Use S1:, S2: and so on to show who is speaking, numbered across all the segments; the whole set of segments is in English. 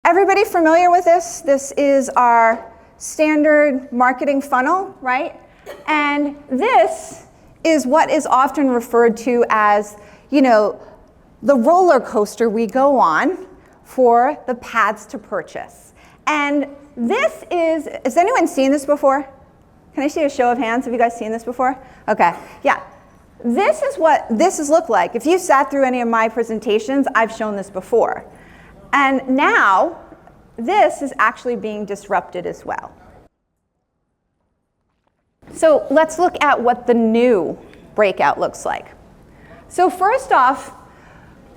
S1: Everybody familiar with this? This is our standard marketing funnel, right? And this is what is often referred to as, the roller coaster we go on for the paths to purchase. And this has anyone seen this before? Can I see a show of hands? Have you guys seen this before? Okay, yeah. This is what this has looked like. If you sat through any of my presentations, I've shown this before. And now, this is actually being disrupted as well. So let's look at what the new breakout looks like. So first off,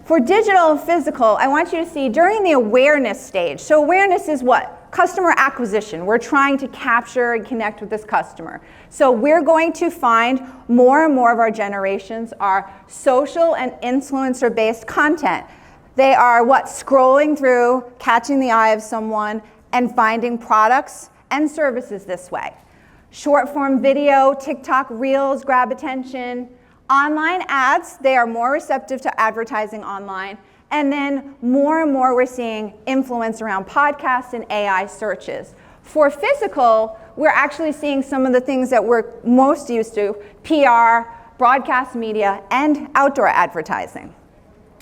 S1: for digital and physical, I want you to see during the awareness stage. So awareness is what? Customer acquisition. We're trying to capture and connect with this customer. So we're going to find more and more of our generations are social and influencer-based content. They are scrolling through, catching the eye of someone, and finding products and services this way. Short form video, TikTok Reels grab attention. Online ads, they are more receptive to advertising online. And then more and more we're seeing influence around podcasts and AI searches. For physical, we're actually seeing some of the things that we're most used to, PR, broadcast media, and outdoor advertising.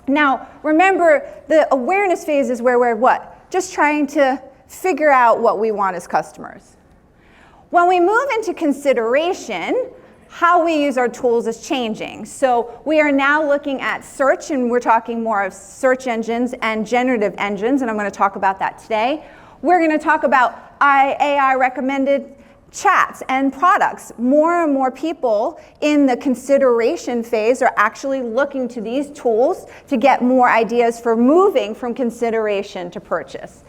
S1: Now, remember, the awareness phase is where we're just trying to figure out what we want as customers. When we move into consideration, how we use our tools is changing. So we are now looking at search, and we're talking more of search engines and generative engines, and I'm going to talk about that today. We're going to talk about AI recommended chats and products. More and more people in the consideration phase are actually looking to these tools to get more ideas for moving from consideration to purchase.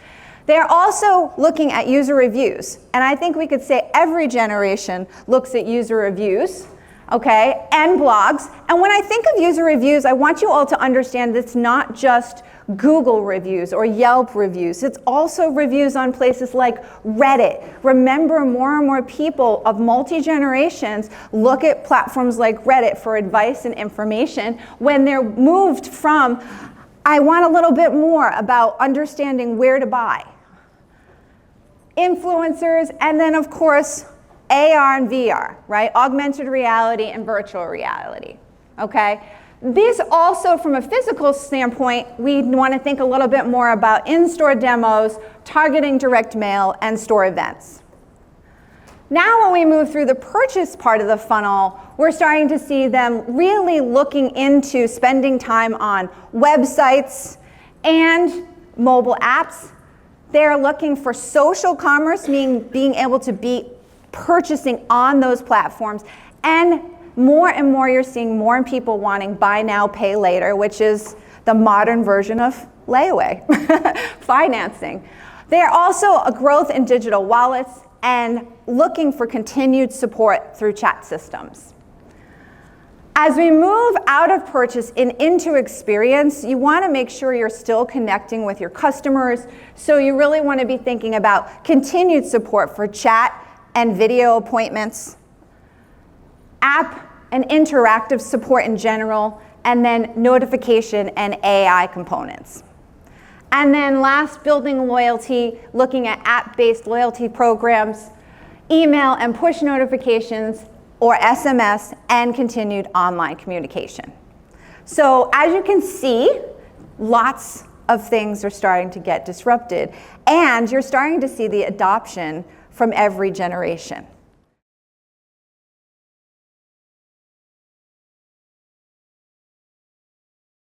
S1: They're also looking at user reviews, and I think we could say every generation looks at user reviews, okay, and blogs. And when I think of user reviews, I want you all to understand it's not just Google reviews or Yelp reviews. It's also reviews on places like Reddit. Remember, more and more people of multi-generations look at platforms like Reddit for advice and information when they're moved from, I want a little bit more about understanding where to buy. Influencers, and then of course, AR and VR, right? Augmented reality and virtual reality, okay? These also, from a physical standpoint, we want to think a little bit more about in-store demos, targeting direct mail, and store events. Now when we move through the purchase part of the funnel, we're starting to see them really looking into spending time on websites and mobile apps. They're looking for social commerce, meaning being able to be purchasing on those platforms. And more you're seeing more people wanting buy now, pay later, which is the modern version of layaway financing. They are also a growth in digital wallets and looking for continued support through chat systems. As we move out of purchase and into experience, you want to make sure you're still connecting with your customers. So you really want to be thinking about continued support for chat and video appointments, app and interactive support in general, and then notification and AI components. And then last, building loyalty, looking at app-based loyalty programs, email and push notifications, or SMS, and continued online communication. So as you can see, lots of things are starting to get disrupted, and you're starting to see the adoption from every generation.